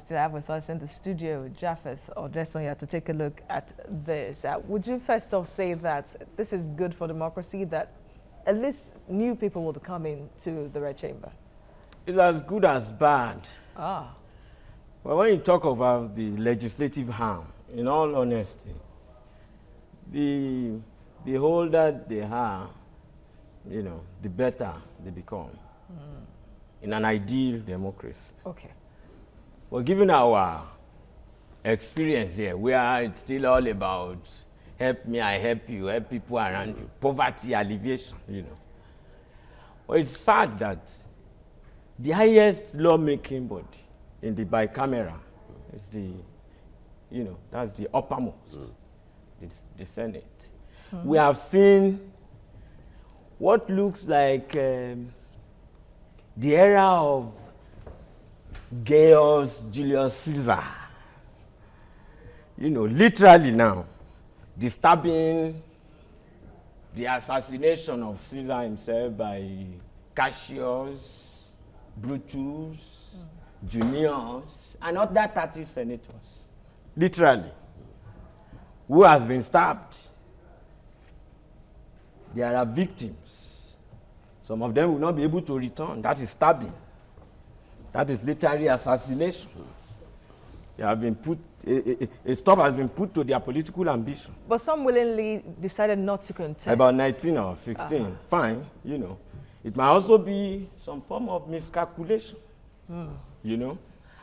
still have with us in the studio, Japheth Odesonya, to take a look at this. Would you first off say that this is good for democracy, that at least new people will come into the Red Chamber? It's as good as bad. Ah. Well, when you talk about the legislative harm, in all honesty, the older they are, the better they become in an ideal democracy. Okay. Well, given our experience here, where it's still all about help me, I help you, help people around you, poverty alleviation, Well, it's sad that the highest lawmaking body in the bicameral is that's the uppermost, the Senate. We have seen what looks like the era of Gaius Julius Caesar. Literally now, disturbing the assassination of Caesar himself by Cassius, Brutus, Junius, and other 30 senators. Literally. Who has been stabbed? There are victims. Some of them will not be able to return. That is stabbing. That is literally assassination. They have been put, a stop has been put to their political ambition. But some willingly decided not to contest. About 19 or 16, fine, It might also be some form of miscalculation,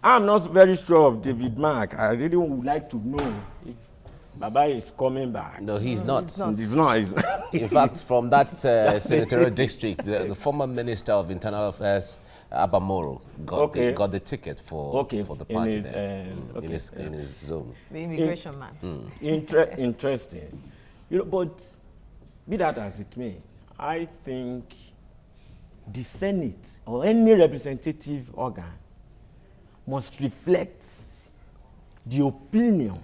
I'm not very sure of David Mark. I really would like to know if Baba is coming back. No, he's not. He's not. In fact, from that senatorial district, the former Minister of Internal Affairs, Abamoro, got the ticket for the party in his zone. The immigration man. Interesting. But be that as it may, I think the Senate or any representative organ must reflect the opinion,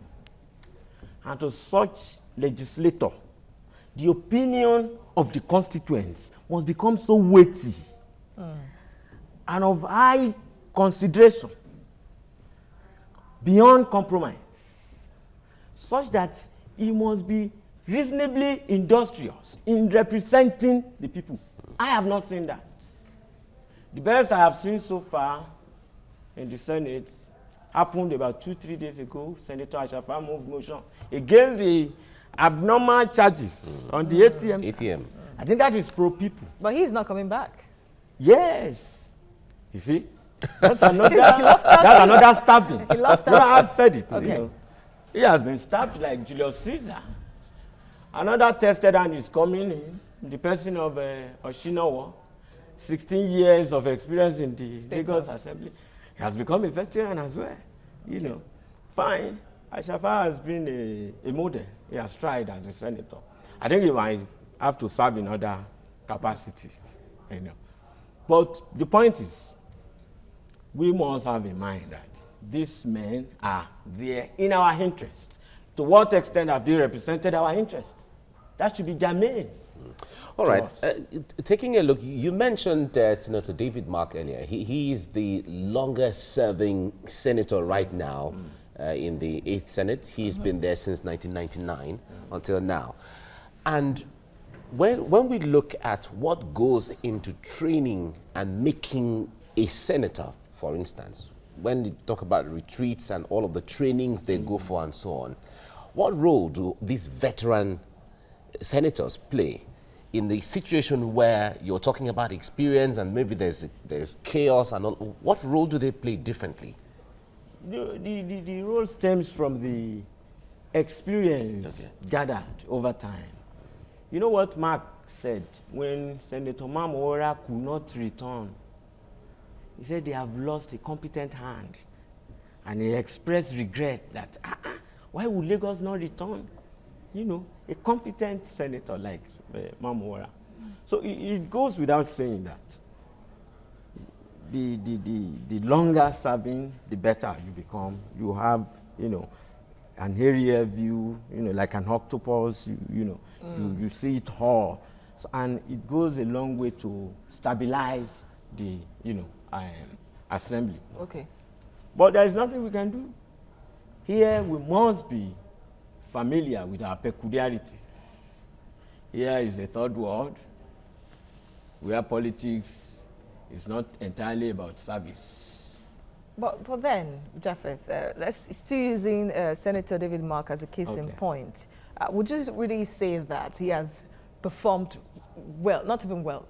and to such legislator, the opinion of the constituents must become so weighty and of high consideration, beyond compromise, such that he must be reasonably industrious in representing the people. I have not seen that. The best I have seen so far in the Senate happened about 2-3 days ago. Senator Ashafa moved motion against the abnormal charges on the ATM. I think that is pro-people. But he's not coming back. Yes. You see? That's another stabbing. He lost that. Well, I've said it. Okay. He has been stabbed like Julius Caesar. Another tested hand is coming in, the person of Oshinowo, 16 years of experience in the Lagos Assembly. He has become a veteran as well. Fine. Ashafa has been a model. He has tried as a senator. I think he might have to serve in other capacities. But the point is, we must have in mind that these men are there in our interest. To what extent have they represented our interests? That should be germane. All right. Taking a look, you mentioned Senator David Mark earlier. He is the longest serving senator right now in the 8th Senate. He's been there since 1999 until now. And when we look at what goes into training and making a senator, for instance, when you talk about retreats and all of the trainings they go for and so on, what role do these veteran senators play in the situation where you're talking about experience and maybe there's chaos and all? What role do they play differently? The role stems from the experience gathered over time. You know what Mark said when Senator Mamora could not return? He said they have lost a competent hand, and he expressed regret that why would Lagos not return? A competent senator like Mamora. So it goes without saying that the longer serving, the better you become. You have, an area view, like an octopus, you see it all. So, and it goes a long way to stabilize the, assembly. Okay. But there is nothing we can do. Here we must be familiar with our peculiarity. Here is a third world where politics is not entirely about service. But then, Japheth, let's still using Senator David Mark as a case in point. Would you really say that he has performed well, not even well,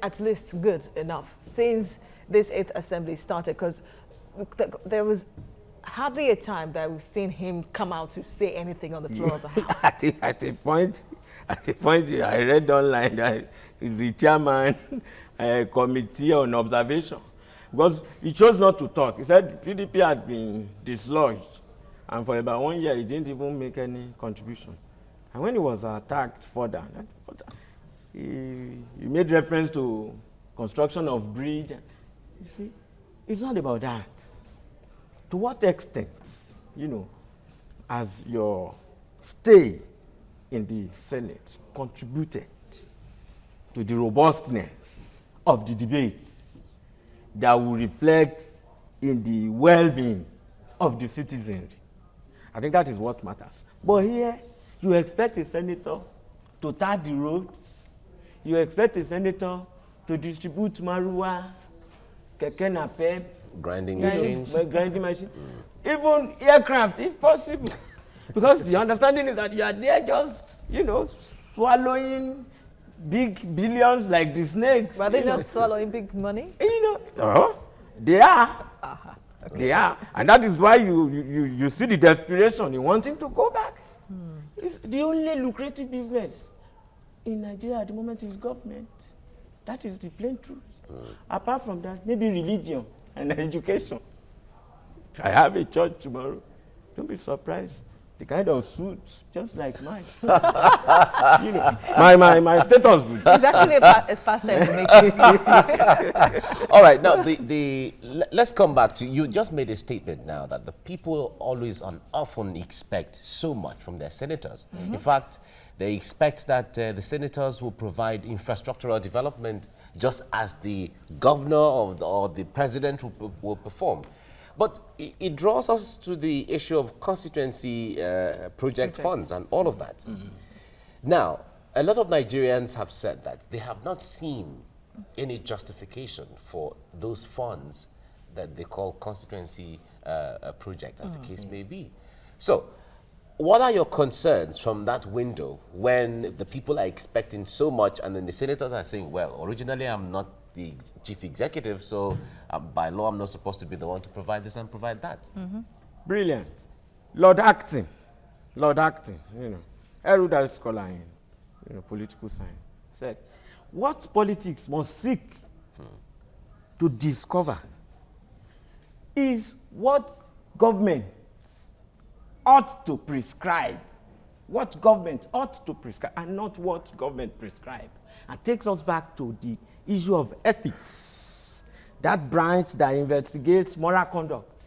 at least good enough since this 8th Assembly started? Because there was hardly a time that we've seen him come out to say anything on the floor of the House. At a point, I read online that he's the chairman committee on observation. Because he chose not to talk. He said PDP had been dislodged, and for about 1 year he didn't even make any contribution. And when he was attacked further, he made reference to construction of bridge. You see, it's not about that. To what extent, has your stay in the Senate contributed to the robustness of the debates that will reflect in the well-being of the citizenry? I think that is what matters. But here, you expect a senator to tar the roads. You expect a senator to distribute marijuana, keke napep, grinding machines. Grinding machines. Even aircraft, if possible. Because the understanding is that you are there just, swallowing big billions like the snakes. But they not swallowing big money? They are. Okay. They are. And that is why you see the desperation in wanting to go back. It's the only lucrative business in Nigeria at the moment is government. That is the plain truth. Apart from that, maybe religion and education. I have a church tomorrow. Don't be surprised. The kind of suit, just like mine. My status. It's actually a pastime to make. All right, now let's come back to, you just made a statement now that the people always and often expect so much from their senators. In fact, they expect that the senators will provide infrastructural development just as the governor or the president will perform. But it draws us to the issue of constituency project funds and all of that. Now, a lot of Nigerians have said that they have not seen any justification for those funds that they call constituency project, as the case may be. So, what are your concerns from that window when the people are expecting so much and then the senators are saying, well, originally I'm not the chief executive, so by law I'm not supposed to be the one to provide this and provide that. Brilliant. Lord Acton, erudite scholar in political science, said, what politics must seek to discover is what government ought to prescribe. What government ought to prescribe and not what government prescribe. And takes us back to the issue of ethics, that branch that investigates moral conduct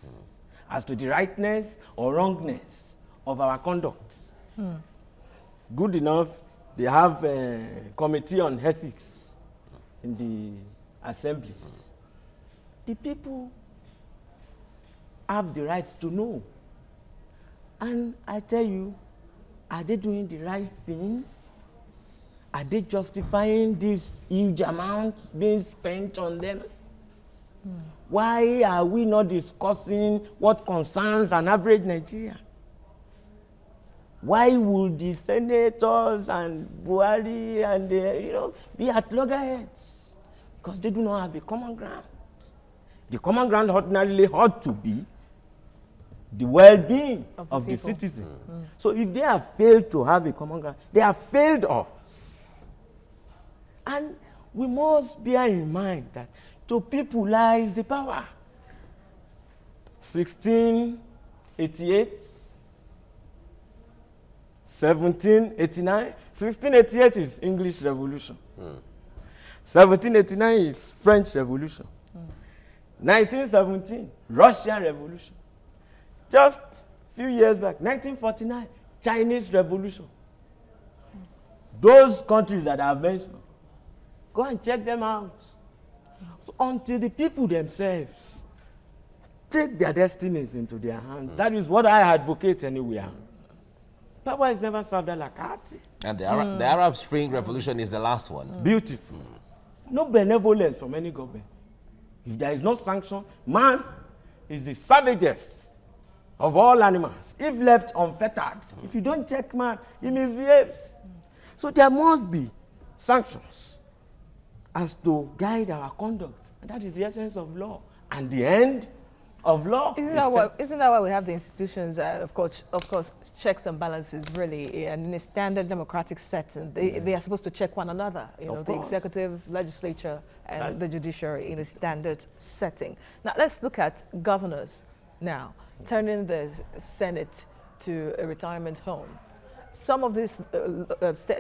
as to the rightness or wrongness of our conduct. Good enough, they have a committee on ethics in the assemblies. The people have the right to know. And I tell you, are they doing the right thing? Are they justifying this huge amount being spent on them? Why are we not discussing what concerns an average Nigerian? Why would the senators and Buhari and be at loggerheads? Because they do not have a common ground. The common ground ordinarily ought to be the well-being of the citizen. So if they have failed to have a common ground, they have failed us. And we must bear in mind that to people lies the power. 1688, 1789. 1688 is English Revolution. 1789 is French Revolution. 1917, Russian Revolution. Just a few years back, 1949, Chinese Revolution. Those countries that I have mentioned, go and check them out. So until the people themselves take their destinies into their hands. That is what I advocate anywhere. Power is never served like art. And the Arab Spring Revolution is the last one. Beautiful. No benevolence from any government. If there is no sanction, man is the savagest of all animals. If left unfettered, if you don't check man, he misbehaves. So there must be sanctions as to guide our conduct. And that is the essence of law. And the end of law. Isn't that why we have the institutions, of course, checks and balances, really, and in a standard democratic setting, they are supposed to check one another, the executive, legislature, and the judiciary in a standard setting. Now, let's look at governors now, turning the Senate to a retirement home. Some of these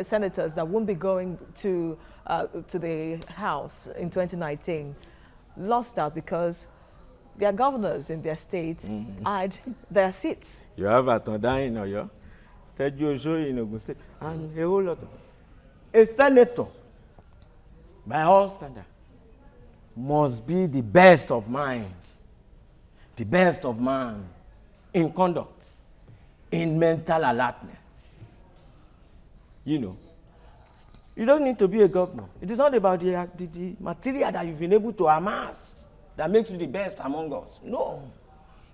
senators that won't be going to the House in 2019 lost out because their governors in their state had their seats. You have Atonda in Oyo, Teju Ojo in Ogun State, and a whole lot of them. A senator, by all standards, must be the best of mind, the best of man in conduct, in mental alertness. You don't need to be a governor. It is not about the material that you've been able to amass that makes you the best among us. No.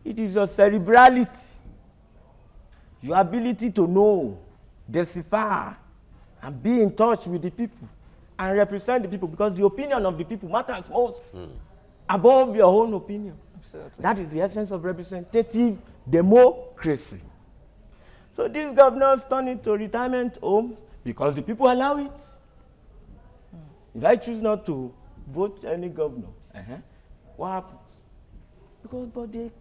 It is your cerebrality, your ability to know, decipher, and be in touch with the people and represent the people, because the opinion of the people matters most above your own opinion. Absolutely. That is the essence of representative democracy. So these governors turn into retirement homes because the people allow it. If I choose not to vote any governor, what happens? But they,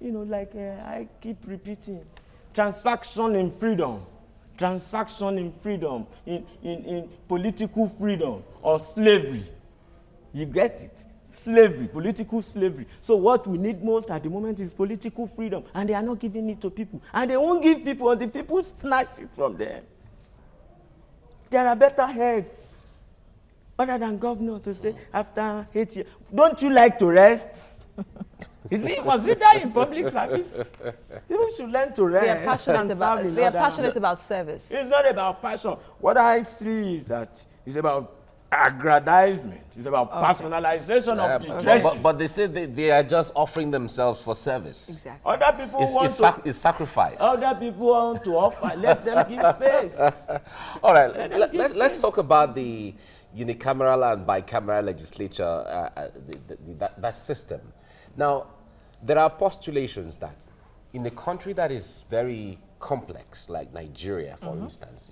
I keep repeating, transaction in freedom, in political freedom or slavery. You get it? Slavery, political slavery. So what we need most at the moment is political freedom, and they are not giving it to people. And they won't give people until people snatch it from them. There are better heads other than governor to say after 8 years, don't you like to rest? Is it considered in public service? People should learn to rest. They are passionate about service. It's not about passion. What I see is that it's about aggrandizement. It's about personalization of the treasury. But they say they are just offering themselves for service. Exactly. Other people it's sacrifice. Other people want to offer. Let them give space. All right. Let's talk about the unicameral and bicameral legislature, that system. Now, there are postulations that in a country that is very complex, like Nigeria, for instance,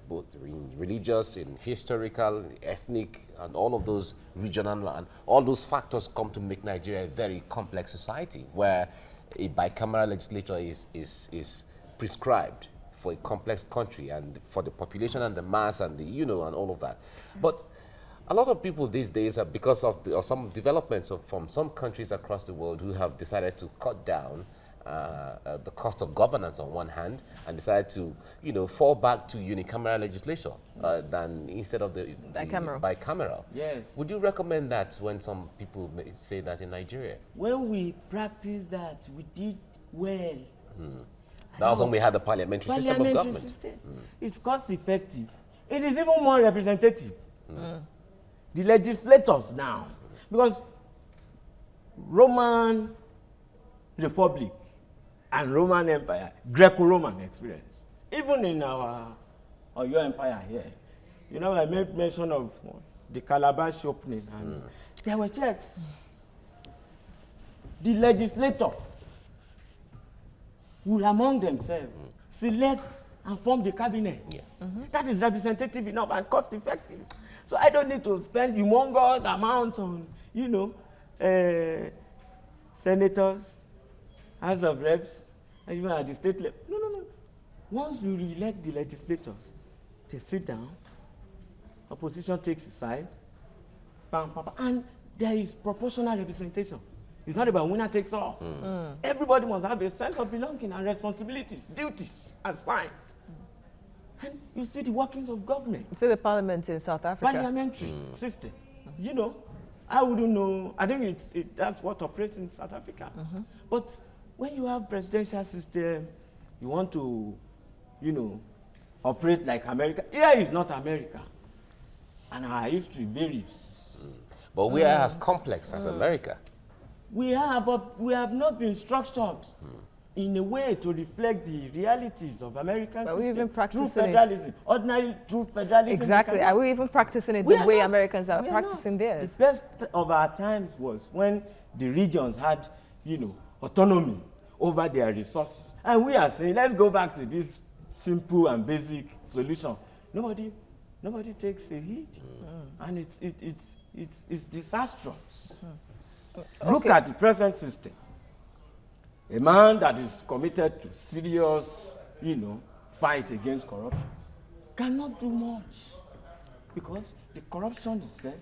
both in religious, in historical, in ethnic, and all of those regional, and all those factors come to make Nigeria a very complex society, where a bicameral legislature is prescribed for a complex country and for the population and the mass and and all of that. But a lot of people these days, because of some developments from some countries across the world, who have decided to cut down the cost of governance on one hand, and decided to fall back to unicameral legislation than instead of the bicameral. Yes. Would you recommend that when some people may say that in Nigeria? When we practiced that, we did well. That was when we had the parliamentary system of government. It's cost effective. It is even more representative. The legislators now, because Roman Republic and Roman Empire, Greco-Roman experience, even in your empire here, I made mention of the Calabash opening, and there were checks. The legislator will among themselves select and form the cabinet. That is representative enough and cost effective. So I don't need to spend humongous amounts on, senators, House of Reps, and even at the state level. No. Once you re-elect the legislators, they sit down, opposition takes a side, and there is proportional representation. It's not about winner takes all. Everybody must have a sense of belonging and responsibilities, duties assigned. And you see the workings of government. You see the parliament in South Africa. Parliamentary system. I wouldn't know. I think that's what operates in South Africa. But when you have presidential system, you want to, operate like America. Here is not America. And our history varies. But we are as complex as America. We are, but we have not been structured in a way to reflect the realities of American system. Are we even practicing through federalism, ordinary through federalism. Exactly. Are we even practicing it the way Americans are practicing theirs? The best of our times was when the regions had, autonomy over their resources. And we are saying, let's go back to this simple and basic solution. Nobody takes a heed. And it's disastrous. Look at the present system. A man that is committed to serious, fight against corruption cannot do much, because the corruption itself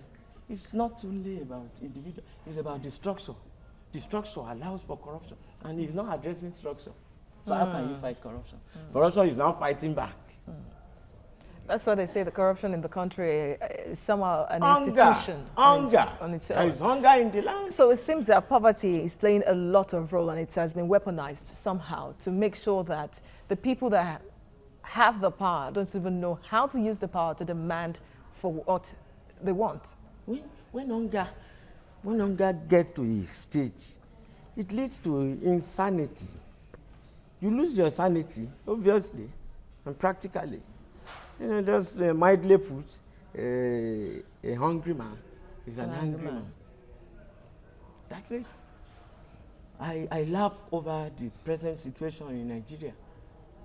is not only about individual, it's about the structure. The structure allows for corruption, and he's not addressing structure. So how can you fight corruption? Corruption is now fighting back. That's why they say the corruption in the country is somehow an Hunger. institution on its own. There is hunger in the land. So it seems that poverty is playing a lot of role, and it has been weaponized somehow to make sure that the people that have the power don't even know how to use the power to demand for what they want. When hunger gets to a stage, it leads to insanity. You lose your sanity, obviously, and practically. Just mildly put, a hungry man is an angry man. That's it. I laugh over the present situation in Nigeria.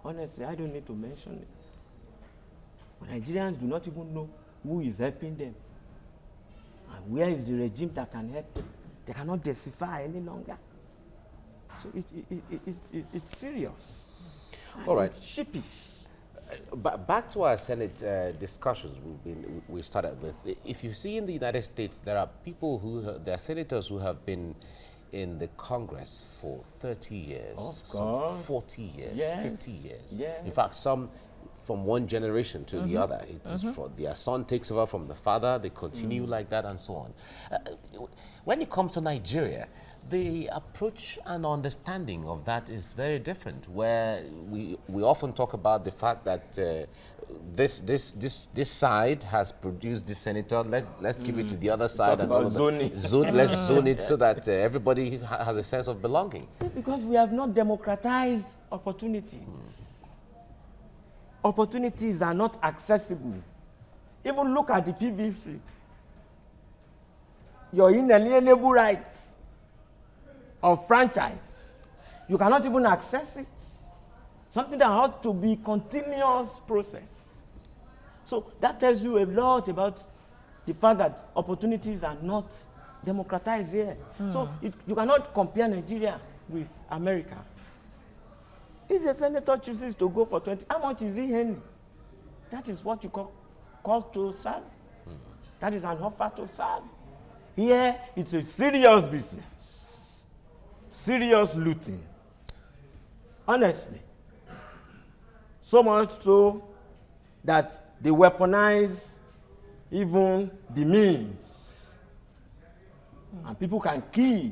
Honestly, I don't need to mention it. Nigerians do not even know who is helping them. And where is the regime that can help them? They cannot justify any longer. So it's serious. All right. It's sheepish. Back to our Senate discussions we started with. If you see in the United States, there are there are senators who have been in the Congress for 30 years, some 40 years, yes. 50 years. Yes. In fact, some from one generation to the other. It is their son takes over from the father, they continue like that and so on. When it comes to Nigeria, the approach and understanding of that is very different, where we often talk about the fact that this side has produced this senator, let's give it to the other side. Talk about zoning. Let's zone it so that everybody has a sense of belonging. Because we have not democratized opportunities. Opportunities are not accessible. Even look at the TVC. Your inalienable rights of franchise, you cannot even access it. Something that ought to be continuous process. So that tells you a lot about the fact that opportunities are not democratized here. So you cannot compare Nigeria with America. If a senator chooses to go for 20, how much is he earning? That is what you call to serve. That is an offer to serve. Here, it's a serious business. Serious looting. Honestly. So much so that they weaponize even the means. And people can kill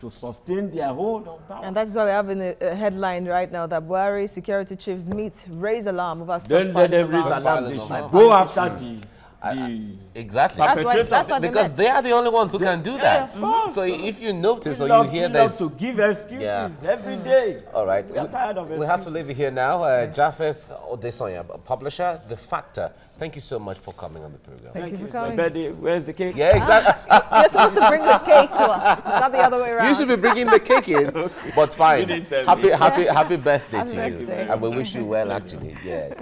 to sustain their hold on power. And that's why we're having a headline right now that Buhari security chiefs meet, raise alarm over Don't let them raise alarm. They should go after the exactly. That's what because they are the only ones who can do that. So if you notice or you hear this, to give excuses every day. All right, we are tired of excuses. We have to leave it here now. Japheth Odesonya, publisher, The Factor. Thank you so much for coming on the program. Thank you for coming. Where's the cake? Yeah, exactly. You're supposed to bring the cake to us, not the other way around. You should be bringing the cake in, but fine. You didn't tell me. Happy birthday Happy to you, birthday. and we wish you well. Actually, yes.